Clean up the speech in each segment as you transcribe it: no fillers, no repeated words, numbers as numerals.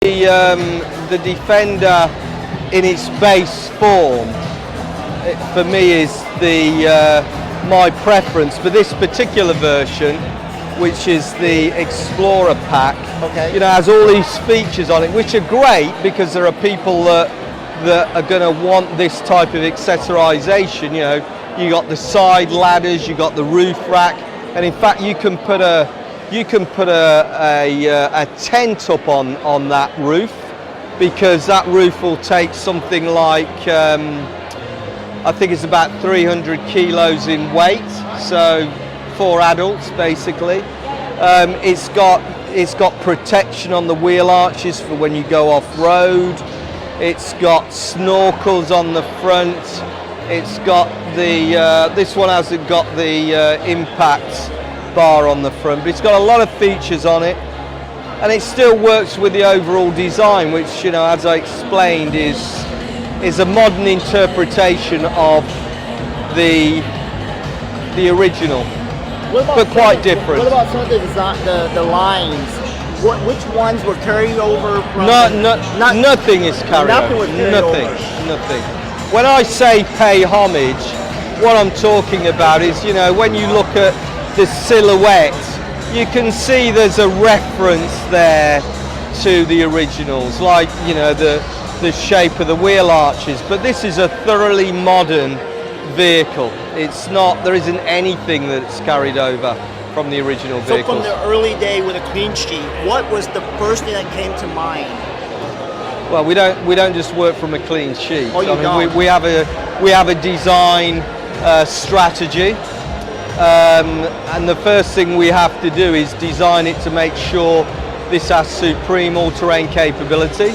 The Defender in its base form, for me, is my preference. But this particular version, which is the Explorer pack, has all these features on it, which are great because there are people that are going to want this type of accessorization. You got the side ladders, you got the roof rack, and in fact, you can put a tent up on that roof, because that roof will take something like I think it's about 300 kilos in weight, so 4 adults basically. It's got protection on the wheel arches for when you go off-road. It's got snorkels on the front. It's got this one hasn't got the impact bar on the front, but it's got a lot of features on it, and it still works with the overall design, which, as I explained, is a modern interpretation of the original, but quite different. What about some of the design, the lines? Which ones were carried over from? Nothing is carried over. Nothing. When I say pay homage, what I'm talking about is, when you look at the silhouette, you can see there's a reference there to the originals, like the shape of the wheel arches. But this is a thoroughly modern vehicle. It's not. There isn't anything that's carried over from the original vehicles. So from the early day with a clean sheet, what was the first thing that came to mind? Well, we don't just work from a clean sheet. Oh, you don't? We have a design strategy. And the first thing we have to do is design it to make sure this has supreme all-terrain capability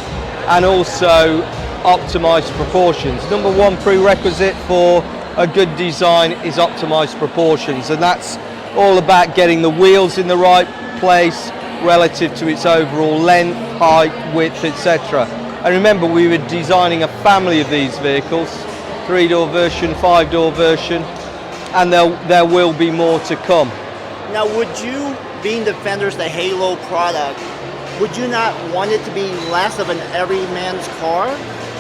and also optimized proportions. Number one prerequisite for a good design is optimized proportions, and that's all about getting the wheels in the right place relative to its overall length, height, width, etc. And remember, we were designing a family of these vehicles, 3-door version, 5-door version, and there will be more to come. Now, would you, being Defender's the Halo product, would you not want it to be less of an everyman's car?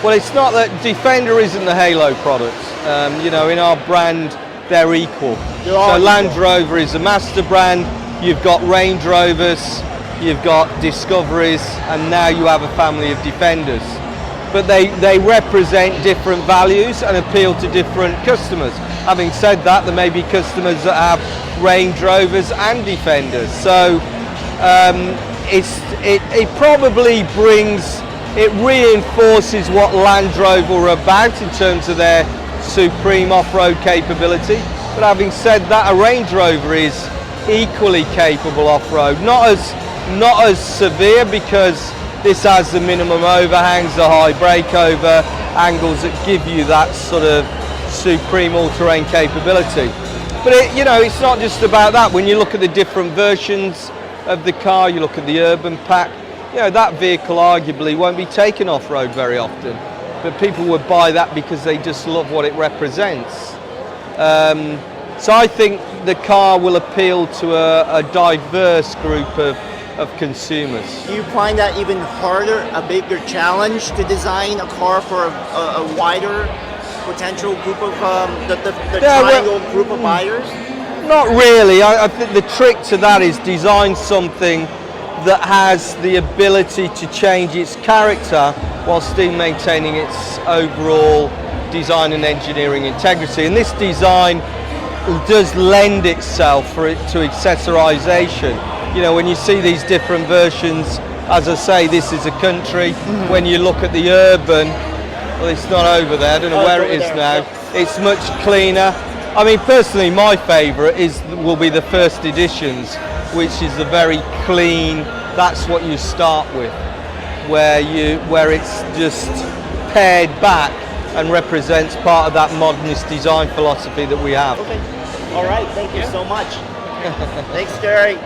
Well, it's not that Defender isn't the Halo product. In our brand, they're equal. So Land Rover is a master brand. You've got Range Rovers, you've got Discoveries, and now you have a family of Defenders. But they represent different values and appeal to different customers. Having said that, there may be customers that have Range Rovers and Defenders. So it probably reinforces what Land Rover are about in terms of their supreme off-road capability. But having said that, a Range Rover is equally capable off-road. Not as severe, because this has the minimum overhangs, the high breakover angles that give you that sort of supreme all-terrain capability. But it's not just about that. When you look at the different versions of the car, you look at the urban pack, that vehicle arguably won't be taken off-road very often, but people would buy that because they just love what it represents. So I think the car will appeal to a diverse group of consumers. Do you find that even harder, a bigger challenge to design a car for a wider potential group of triangle group of buyers? Not really. I think the trick to that is design something that has the ability to change its character while still maintaining its overall design and engineering integrity. And this design does lend itself to accessorization. When you see these different versions, as I say, this is a country. Mm-hmm. When you look at the urban, well, it's not over there. I don't know where it is now. It's much cleaner. I mean, personally, my favourite will be the first editions, which is the very clean. That's what you start with, where it's just pared back and represents part of that modernist design philosophy that we have. Okay. All right. Thank you so much. Thanks, Gerry.